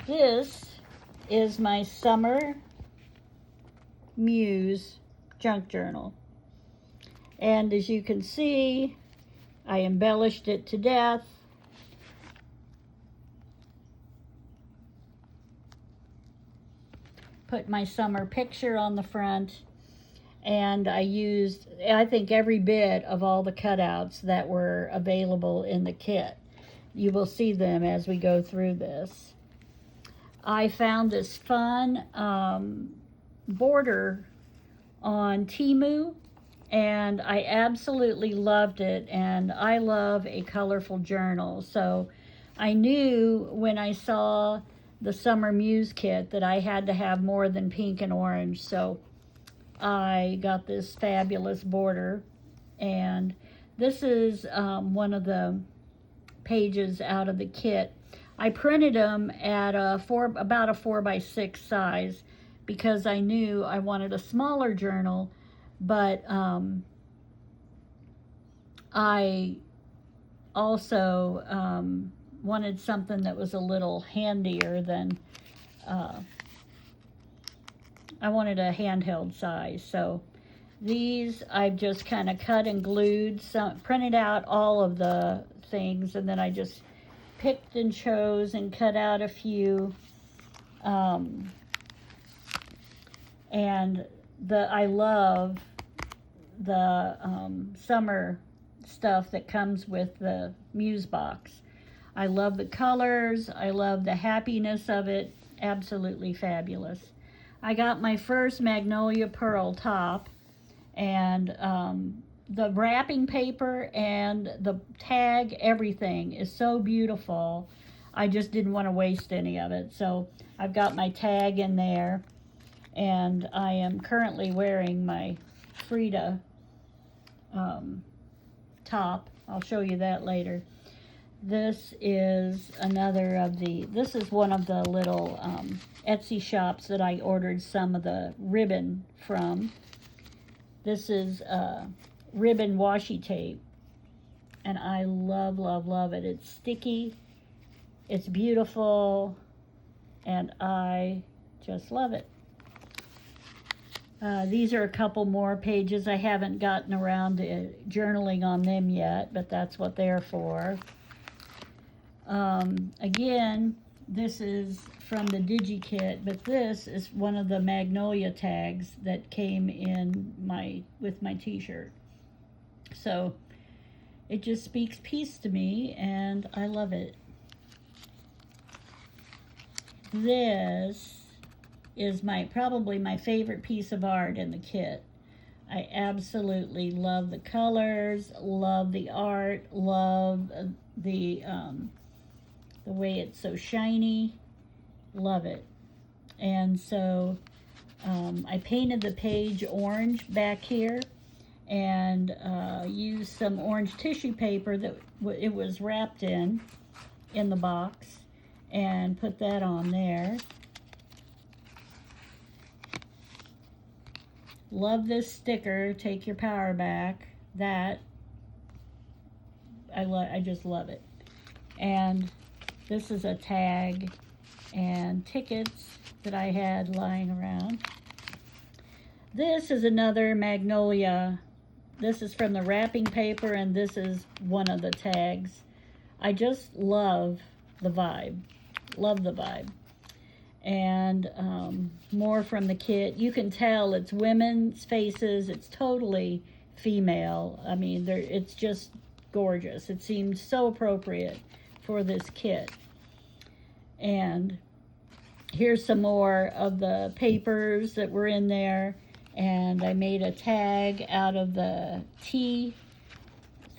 This is my summer Muse junk journal. And as you can see, I embellished it to death. Put my summer picture on the front. And I used, I think, every bit of all the cutouts that were available in the kit. You will see them as we go through this. I found this fun border on Temu, and I absolutely loved it, and I love a colorful journal. So I knew when I saw the Summer Muse kit that I had to have more than pink and orange. So I got this fabulous border, and this is one of the pages out of the kit. I printed them at about a 4x6 size because I knew I wanted a smaller journal, but I also wanted something that was a little handier than I wanted a handheld size. So these I've just kind of cut and glued, printed out all of the things, and then I just picked and chose and cut out a few. And I love the summer stuff that comes with the Muse box. I love the colors. I love the happiness of it. Absolutely fabulous. I got my first Magnolia Pearl top, and the wrapping paper and the tag, everything is so beautiful. I just didn't want to waste any of it. So I've got my tag in there, and I am currently wearing my Frida top. I'll show you that later. This is this is one of the little Etsy shops that I ordered some of the ribbon from. This is ribbon washi tape, and I love, love, love it. It's sticky, it's beautiful, and I just love it. These are a couple more pages. I haven't gotten around to journaling on them yet, but that's what they're for. Again, this is from the DigiKit, but this is one of the Magnolia tags that came in with my t-shirt. So it just speaks peace to me, and I love it. This is probably my favorite piece of art in the kit. I absolutely love the colors, love the art, love the way it's so shiny. Love it. And so I painted the page orange back here, and used some orange tissue paper that it was wrapped in the box, and put that on there. Love this sticker, take your power back. That I just love it. And this is a tag and tickets that I had lying around. This is another Magnolia. This is from the wrapping paper, and this is one of the tags. I just love the vibe. Love the vibe. And more from the kit. You can tell it's women's faces. It's totally female. I mean, it's just gorgeous. It seems so appropriate for this kit. And here's some more of the papers that were in there, and I made a tag out of the tea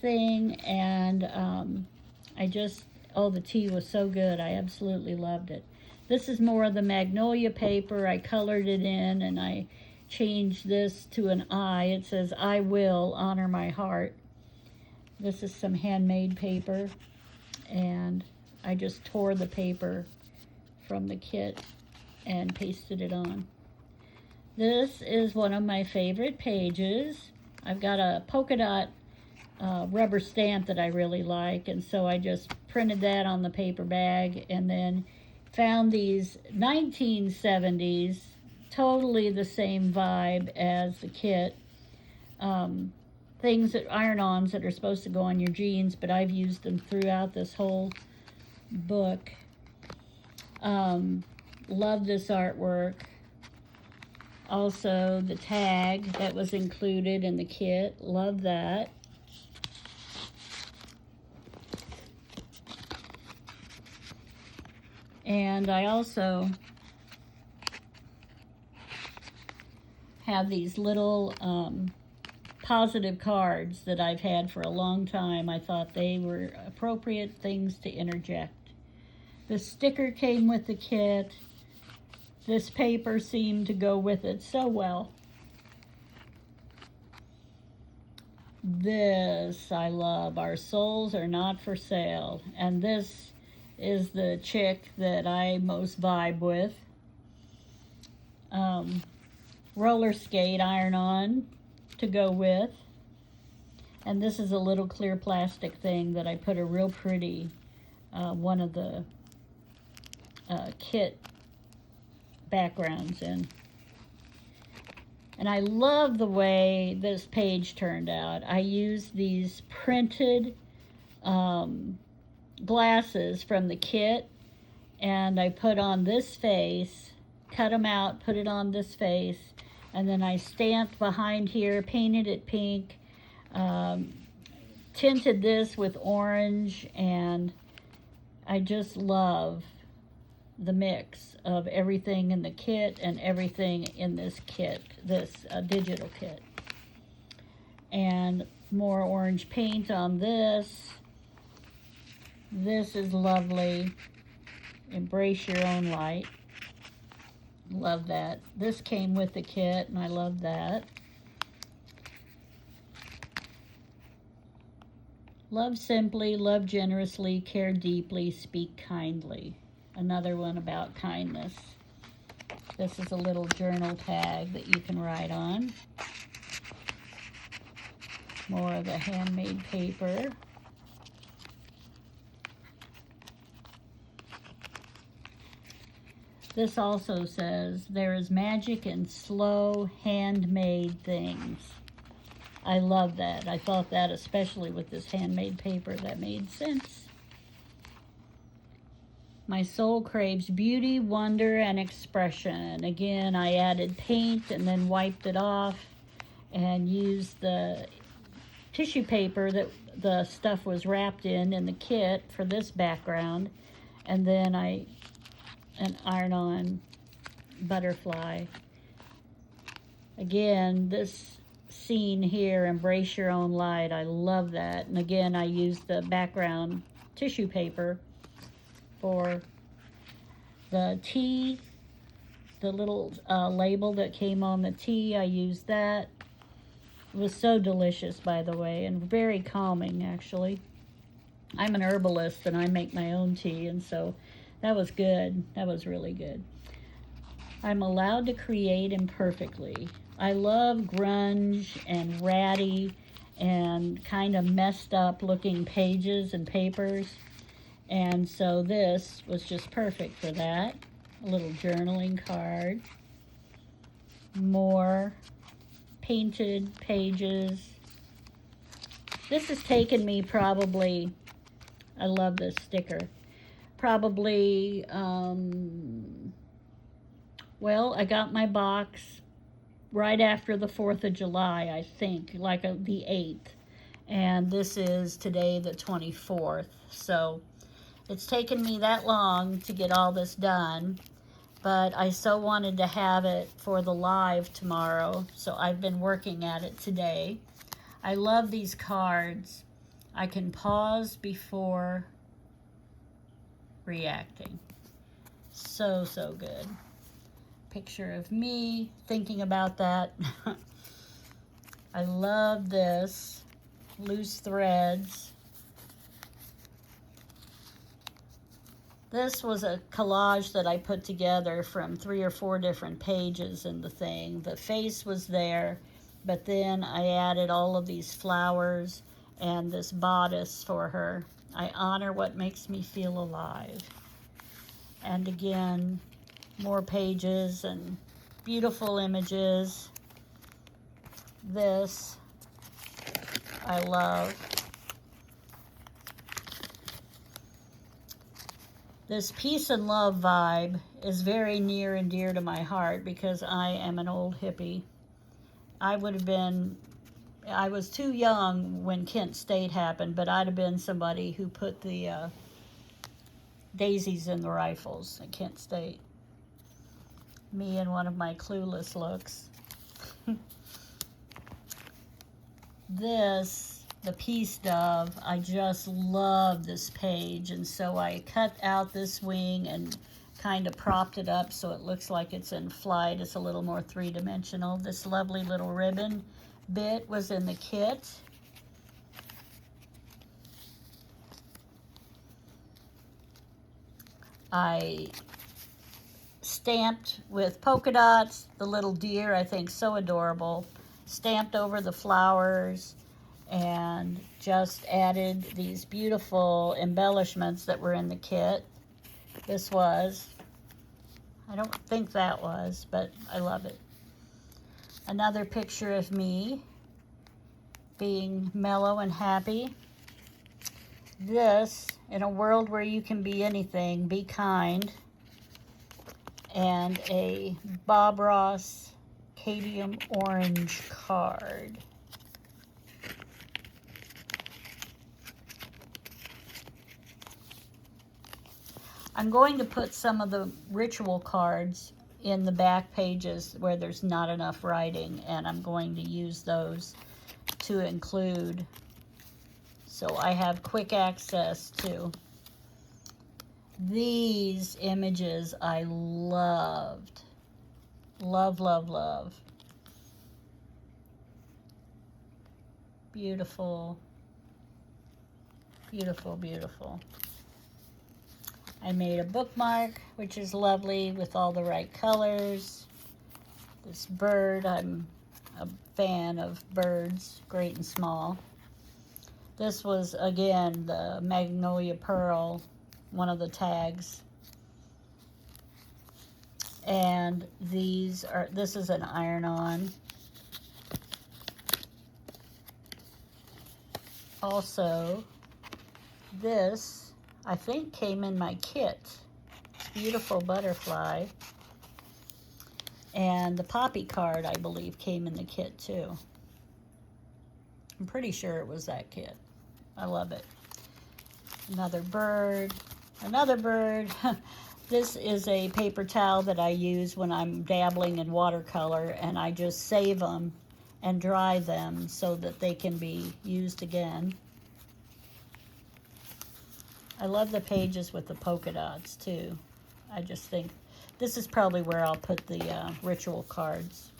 thing, and the tea was so good. I absolutely loved it. This is more of the Magnolia paper. I colored it in, and I changed this to an I. It says, "I will honor my heart." This is some handmade paper, and I just tore the paper from the kit and pasted it on. This is one of my favorite pages. I've got a polka dot rubber stamp that I really like, and so I just printed that on the paper bag and then found these 1970s, totally the same vibe as the kit. Things that iron-ons that are supposed to go on your jeans, but I've used them throughout this whole book. Love this artwork. Also, the tag that was included in the kit. Love that. And I also have these little positive cards that I've had for a long time. I thought they were appropriate things to interject. The sticker came with the kit. This paper seemed to go with it so well. This I love. Our souls are not for sale. And this is the chick that I most vibe with. Roller skate iron-on to go with. And this is a little clear plastic thing that I put a real pretty one of the kit backgrounds in. And I love the way this page turned out. I used these printed glasses from the kit, and I put on this face, cut them out, put it on this face, and then I stamped behind here, painted it pink, tinted this with orange, and I just love the mix of everything in the kit and everything in this kit, this digital kit. And more orange paint on this. This is lovely. Embrace your own light. Love that. This came with the kit, and I love that. Love simply, love generously, care deeply, speak kindly. Another one about kindness. This is a little journal tag that you can write on. More of the handmade paper. This also says, there is magic in slow, handmade things. I love that. I thought that, especially with this handmade paper, that made sense. My soul craves beauty, wonder, and expression. Again, I added paint and then wiped it off and used the tissue paper that the stuff was wrapped in the kit for this background. And then an iron-on butterfly. Again, this scene here, embrace your own light. I love that. And again, I used the background tissue paper for the tea, the little label that came on the tea. I used that. It was so delicious, by the way, and very calming, actually. I'm an herbalist, and I make my own tea, and so that was good. That was really good. I'm allowed to create imperfectly. I love grunge and ratty and kind of messed up looking pages and papers. And so this was just perfect for that. A little journaling card. More painted pages. This has taken me probably, I love this sticker, probably, well, I got my box right after the 4th of July, I think, like the 8th. And this is today the 24th. So it's taken me that long to get all this done, but I so wanted to have it for the live tomorrow, so I've been working at it today. I love these cards. I can pause before reacting. So, so good. Picture of me thinking about that. I love this. Loose threads. This was a collage that I put together from 3 or 4 different pages in the thing. The face was there, but then I added all of these flowers and this bodice for her. I honor what makes me feel alive. And again, more pages and beautiful images. This I love. This peace and love vibe is very near and dear to my heart because I am an old hippie. I was too young when Kent State happened, but I'd have been somebody who put the daisies in the rifles at Kent State. Me and one of my clueless looks. This, the Peace Dove, I just love this page, and so I cut out this wing and kind of propped it up so it looks like it's in flight. It's a little more three-dimensional. This lovely little ribbon bit was in the kit. I stamped with polka dots the little deer, I think so adorable. Stamped over the flowers and just added these beautiful embellishments that were in the kit. This was, I don't think that was, but I love it. Another picture of me being mellow and happy. This, in a world where you can be anything, be kind. And a Bob Ross Cadmium Orange card. I'm going to put some of the ritual cards in the back pages where there's not enough writing, and I'm going to use those to include so I have quick access to. These images I loved. Love, love, love. Beautiful. Beautiful, beautiful. I made a bookmark, which is lovely with all the right colors. This bird, I'm a fan of birds, great and small. This was, again, the Magnolia Pearl, one of the tags. And this is an iron-on. Also, this, I think, came in my kit. It's a beautiful butterfly. And the poppy card, I believe, came in the kit, too. I'm pretty sure it was that kit. I love it. Another bird. Another bird. This is a paper towel that I use when I'm dabbling in watercolor, and I just save them and dry them so that they can be used again. I love the pages with the polka dots too. I just think this is probably where I'll put the ritual cards.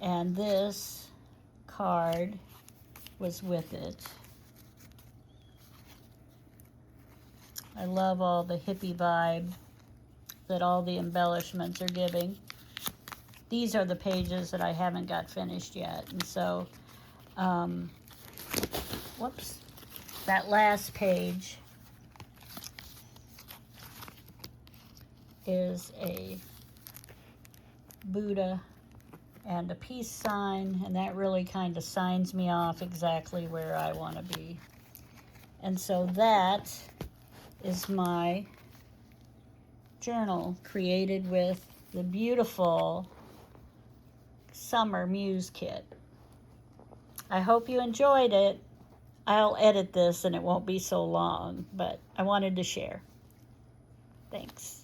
And this card was with it. I love all the hippie vibe that all the embellishments are giving. These are the pages that I haven't got finished yet. And so, whoops, that last page is a Buddha and a peace sign, and that really kind of signs me off exactly where I want to be. And so that is my journal created with the beautiful summer Muse kit. I hope you enjoyed it. I'll edit this and it won't be so long, but I wanted to share. Thanks.